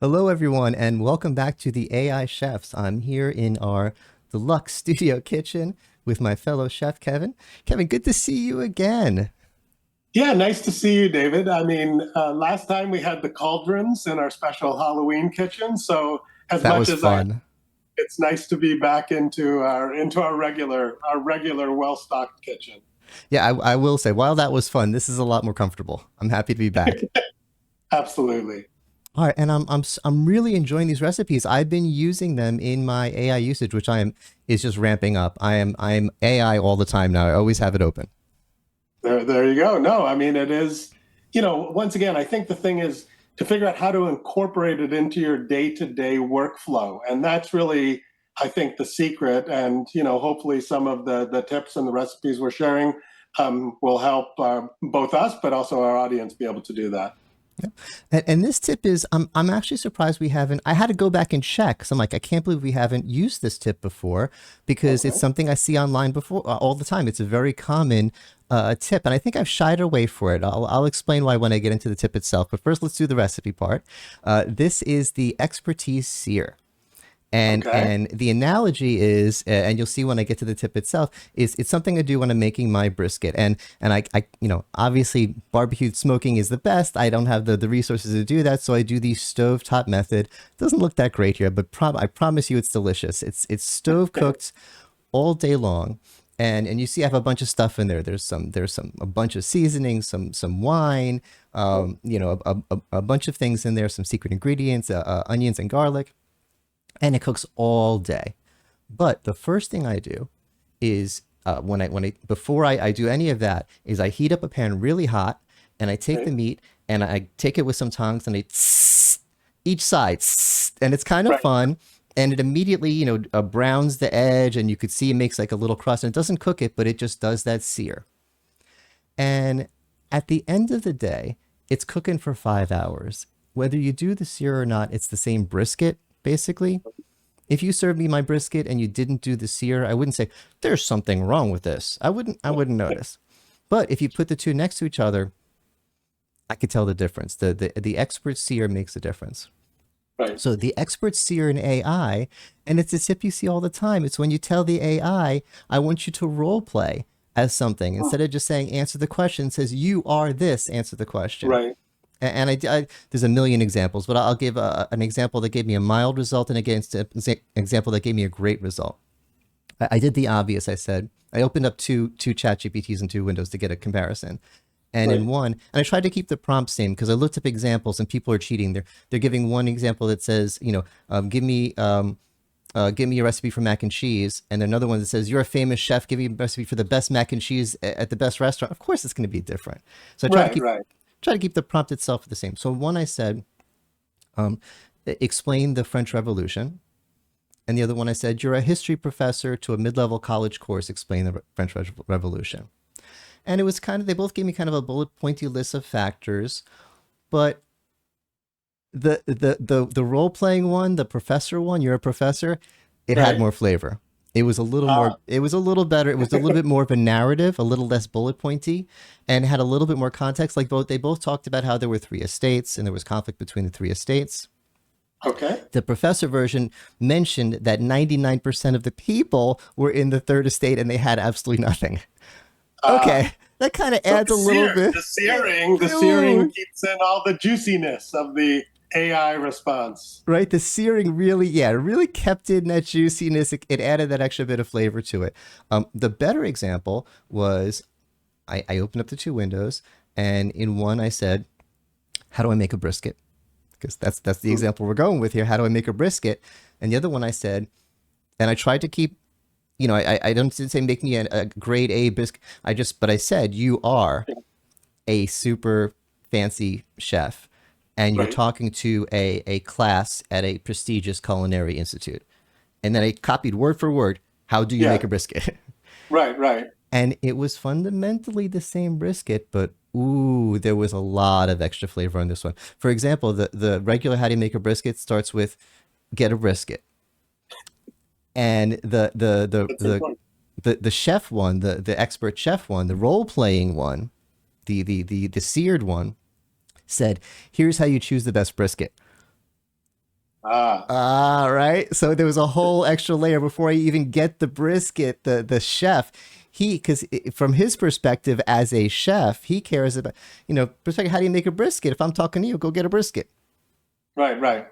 Hello, everyone, and welcome back to the AI Chefs. I'm here in our deluxe studio kitchen with my fellow chef, Kevin. Kevin, good to see you again. Yeah, nice to see you, David. Last time we had the cauldrons in our special Halloween kitchen. So as That much was as I, fun. it's nice to be back into our regular well-stocked kitchen. Yeah, I will say, while that was fun, this is a lot more comfortable. I'm happy to be back. Absolutely. All right, and I'm really enjoying these recipes. I've been using them in my AI usage, which I am is just ramping up. I'm AI all the time now. I always have it open. There you go. No, I mean it is, once again, I think the thing is to figure out how to incorporate it into your day-to-day workflow. And that's really, I think, the secret. And, hopefully some of the tips and the recipes we're sharing will help both us, but also our audience be able to do that. And this tip is, I'm actually surprised we haven't. I had to go back and check because I'm like, I can't believe we haven't used this tip before because it's Okay. something I see online before all the time. It's a very common tip, and I think I've shied away for it. I'll explain why when I get into the tip itself. But first, let's do the recipe part. This is the expertise sear. Okay. And the analogy is, and you'll see when I get to the tip itself, is it's something I do when I'm making my brisket. And I obviously barbecue smoking is the best. I don't have the resources to do that, so I do the stovetop method. Doesn't look that great here, but I promise you it's delicious. It's stove cooked all day long. And you see I have a bunch of stuff in there. There's a bunch of seasonings, some wine, a bunch of things in there, some secret ingredients, onions and garlic, and it cooks all day. But the first thing I do is when I before I do any of that is I heat up a pan really hot, and I take the Okay. meat and I take it with some tongs and I each side, and it's kind of Right. fun. And it immediately, browns the edge, and you could see it makes like a little crust. And it doesn't cook it, but it just does that sear. And at the end of the day, it's cooking for 5 hours. Whether you do the sear or not, it's the same brisket, basically. If you served me my brisket and you didn't do the sear, I wouldn't say there's something wrong with this. I wouldn't notice. But if you put the two next to each other, I could tell the difference. The expert sear makes a difference. Right. So the expert sear in AI, and it's a tip you see all the time. It's when you tell the I want you to role play as something instead of just saying answer the question. It says you are this. Answer the question. Right. And there's a million examples, but I'll give an example that gave me a mild result and against an example that gave me a great result. I did the obvious. I said I opened up two chat GPTs and two windows to get a comparison. And in Right. one, and I tried to keep the prompt same because I looked up examples and people are cheating. They're giving one example that says, give me a recipe for mac and cheese, and another one that says you're a famous chef, give me a recipe for the best mac and cheese at the best restaurant. Of course, it's going to be different. So I Right. Right. try to keep the prompt itself the same. So one I said, explain the French Revolution, and the other one I said you're a history professor to a mid-level college course, explain the French Revolution. And it was kind of they both gave me kind of a bullet pointy list of factors, but the role playing one, the professor one, you're a professor, it had Right. more flavor. Ah, It was a little better. It was a little bit more of a narrative, a little less bullet pointy, and had a little bit more context. Like they both talked about how there were three estates and there was conflict between the three estates. okay. The professor version mentioned that 99% of the people were in the third estate and they had absolutely nothing. Ah. Okay, that kind of So adds a little bit. the searing Ooh, keeps in all the juiciness of the AI response. right, the searing really, yeah, really kept in that juiciness. It added that extra bit of flavor to it. The better example was I opened up the two windows, and in one I said, "How do I make a brisket?" Because that's the Hmm. example we're going with here. How do I make a brisket? And the other one I said, and I tried to keep, I don't say make me a grade A brisket. But I said you are a super fancy chef and you're Right. talking to a class at a prestigious culinary institute. And then I copied word for word, how do you make Yeah. a brisket? Right. Right. And it was fundamentally the same brisket, but ooh, there was a lot of extra flavor on this one. For example, the regular how do you make a brisket starts with get a brisket. And That's important. the chef one, the expert chef one, the role playing one, the seared one said, here's how you choose the best brisket. Ah, Ah, right. So there was a whole extra layer before I even get the brisket. The chef, because from his perspective as a chef, he cares about perspective. How do you make a brisket? If I'm talking to you, go get a brisket. right, right.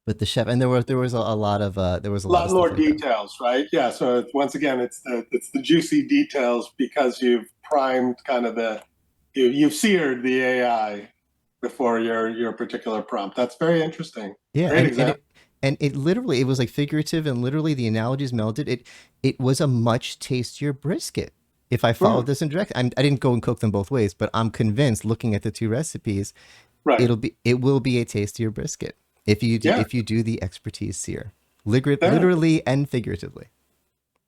But the chef, and there was a lot of A lot stuff more like that. details, right? Yeah. So once again, it's the juicy details because you've primed kind of you've seared the AI before your particular prompt. That's very interesting. Yeah, Great example. and it literally, it was like figurative, and literally the analogies melded. It was a much tastier brisket if I followed Mm, this in direct. I didn't go and cook them both ways, but I'm convinced, looking at the two recipes, right. it will be a tastier brisket Yeah. if you do the expertise sear, There. literally and figuratively.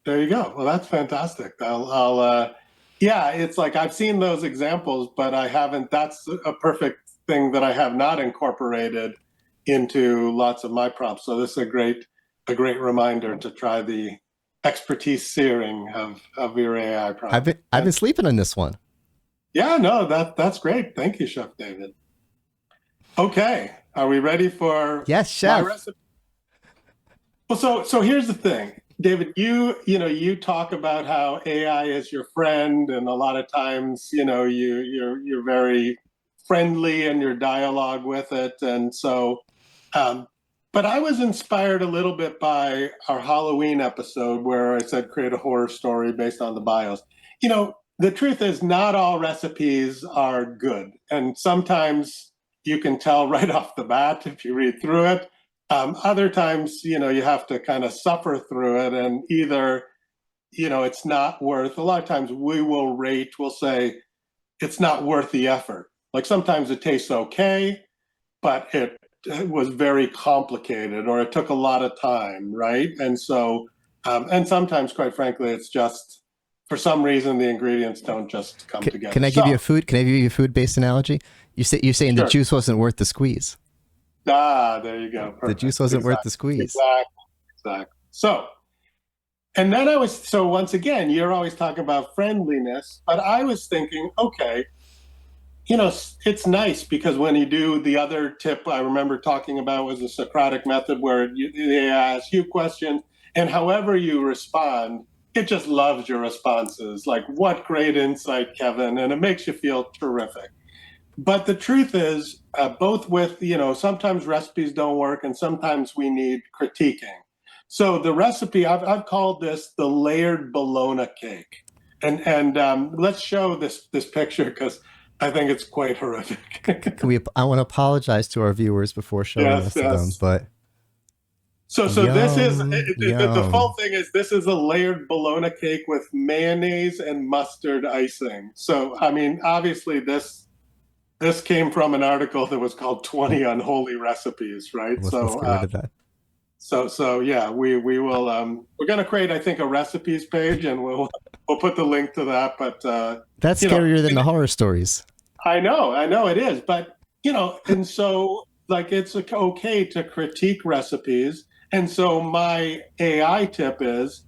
There you go. Well, that's fantastic. Yeah, it's like I've seen those examples, but I haven't. That's a perfect thing that I have not incorporated into lots of my prompts. So this is a great reminder to try the expertise searing of your AI prompt. I've And been sleeping on this one. yeah, no, that's great. Thank you, Chef David. Okay, are we ready for Yes, my chef. recipe? Well, so here's the thing, David. You talk about how AI is your friend, and a lot of times, you're very friendly in your dialogue with it, and so. Um, but I was inspired a little bit by our Halloween episode where I said create a horror story based on the bios. The truth is, not all recipes are good, and sometimes you can tell right off the bat if you read through it. Other times, you have to kind of suffer through it, and either, it's not worth. A lot of times, we'll say it's not worth the effort. Like sometimes it tastes okay, but it was very complicated, or it took a lot of time, right? And so, and sometimes, quite frankly, it's just for some reason the ingredients don't just come Can together. I give you So, a food? Can I give you a food based analogy? You're saying the sure. juice wasn't worth the squeeze. There you go. The Perfect. juice wasn't worth Exactly. the squeeze. Exactly. Exactly. So, and then so once again, you're always talking about friendliness, but I was thinking, okay, it's nice because when you do the other tip I remember talking about was the Socratic method where they ask you questions, and however you respond, it just loves your responses. Like, what great insight, Kevin. And it makes you feel terrific. But the truth is, both with, sometimes recipes don't work and sometimes we need critiquing. So the recipe, I've called this the layered Bologna cake. And let's show this picture because I think it's quite horrific. Can we? I want to apologize to our viewers before showing Yes, this to them, yes. but So this is yum, the full yum. thing is this is a layered bologna cake with mayonnaise and mustard icing. So I mean, obviously this came from an article that was called 20 Unholy Recipes, right? Let's get rid of that. So yeah, we will we're going to create, I think, a recipes page, and we'll put the link to that. But That's you know, scarier than the horror stories. I know it is, but and so like it's okay to critique recipes. And so my AI tip is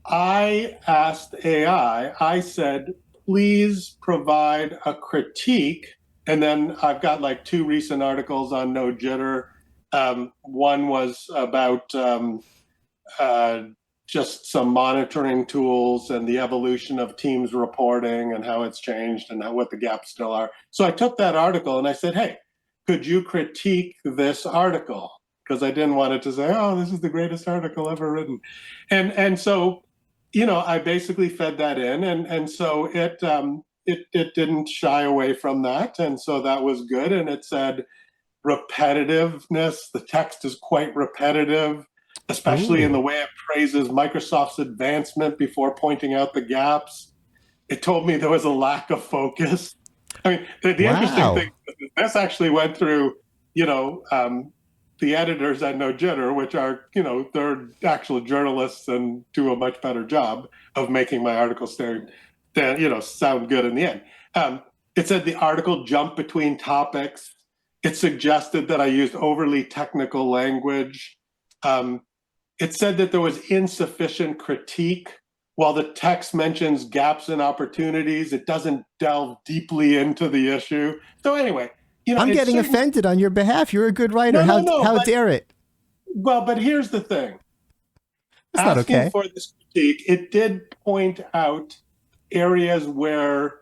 I asked AI, I said, please provide a critique. And then I've got like two recent articles on No Jitter. One was about uh, just some monitoring tools and the evolution of Teams reporting and how it's changed and what the gaps still are. So I took that article and I said, hey, could you critique this article? Because I didn't want it to say, oh, this is the greatest article ever written. And so, I basically fed that in, and so it didn't shy away from that, and so that was good. And it said repetitiveness. The text is quite repetitive, especially in Ooh, the way it praises Microsoft's advancement before pointing out the gaps. It told me there was a lack of focus. I mean, the interesting thing wow. is this actually went through, you know, the editors at No Jitter, which are, they're actual journalists and do a much better job of making my articles sound good in the end. It said the article jumped between topics. It suggested that I used overly technical language. Um, it said that there was insufficient critique. While the text mentions gaps and opportunities, it doesn't delve deeply into the issue. So anyway, I'm it's getting certainly, offended on your behalf. You're a good writer. no, How dare it? but here's the thing. That's not Asking okay. for this critique, it did point out areas where,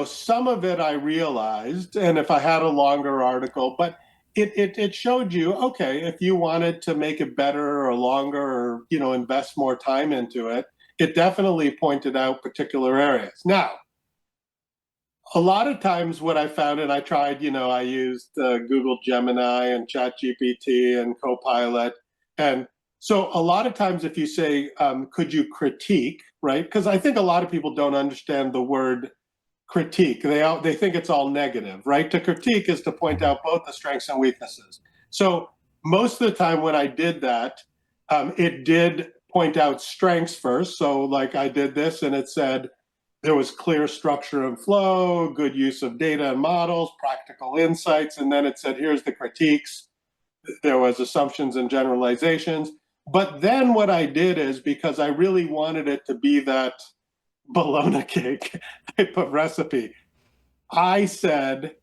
some of it I realized, and if I had a longer article, but it showed you, okay, if you wanted to make it better or longer or, invest more time into it, it definitely pointed out particular areas. Now, a lot of times what I found, and I tried, I used Google Gemini and ChatGPT and Copilot. And so a lot of times if you say, could you critique, right? Because I think a lot of people don't understand the word critique. They think it's all negative, right? To critique is to point out both the strengths and weaknesses. So most of the time when I did that, it did point out strengths first. So like I did this and it said, there was clear structure and flow, good use of data and models, practical insights, and then it said, here's the critiques. There was assumptions and generalizations. But then what I did is, because I really wanted it to be that Bologna cake type of recipe, I said,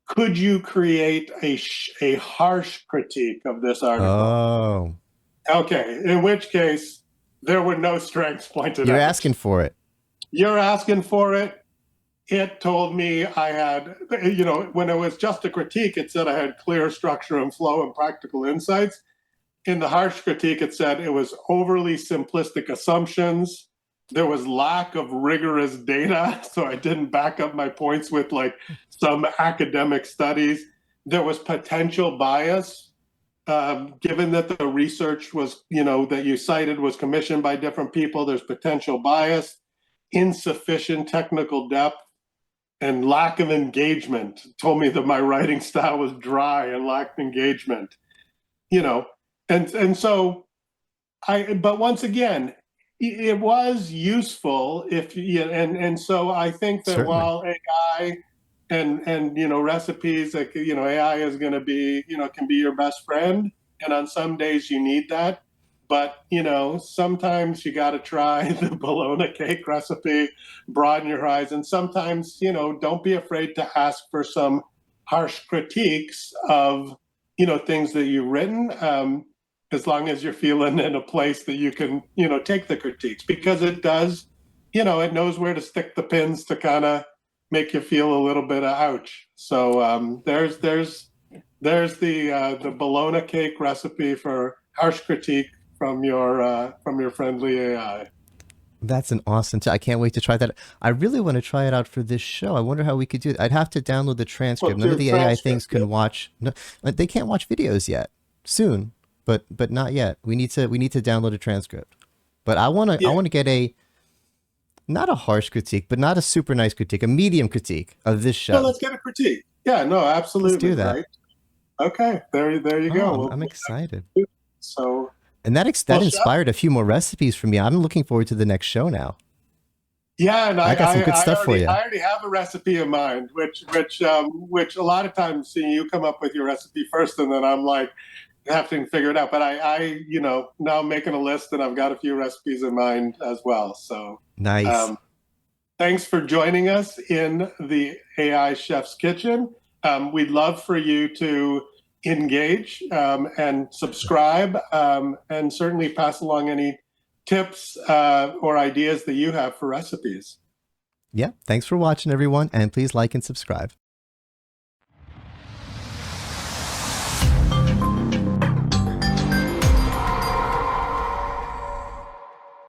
could you create a harsh critique of this article? Oh, Okay, in which case, there were no strengths pointed you're out. asking for it. You're asking for it. It told me I had, when it was just a critique, it said I had clear structure and flow and practical insights. In the harsh critique, it said it was overly simplistic assumptions. There was lack of rigorous data, so I didn't back up my points with like some academic studies. There was potential bias, given that the research was, that you cited was commissioned by different people. There's potential bias, insufficient technical depth, and lack of engagement. Told me that my writing style was dry and lacked engagement, you know, and so but once again, it was useful if you, and so I think that Certainly. while AI and recipes, like, AI is going to be, can be your best friend, and on some days you need that, but sometimes you got to try the bologna cake recipe, broaden your horizons. Sometimes, don't be afraid to ask for some harsh critiques of things that you've written, as long as you're feeling in a place that you can, take the critiques, because it does, it knows where to stick the pins to kind of make you feel a little bit of ouch. So there's the bologna cake recipe for harsh critique from your friendly AI. That's an awesome I can't wait to try that. I really want to try it out for this show. I wonder how we could do it. I'd have to download the Well, transcript. None of to the AI things transcript, can watch. No, they can't watch videos yet. Soon, but not yet. We need to download a transcript. But I yeah. want to get a not a harsh critique, but not a super nice critique, a medium critique of this Well, show. let's get a critique. Yeah, no, Let's absolutely, do that. right. Okay, there you Oh, go. I'm excited. So, And well, that chef. inspired a few more recipes for me. I'm looking forward to the next show now. Yeah, and I got some good stuff for you. I already have a recipe in mind, which a lot of times, you come up with your recipe first, and then I'm like having to figure it out. But now I'm making a list, and I've got a few recipes in mind as well. So, Nice. um, thanks for joining us in the AI Chef's Kitchen. We'd love for you to engage, and subscribe, and certainly pass along any tips or ideas that you have for recipes. Yeah. Thanks for watching, everyone. And please like and subscribe.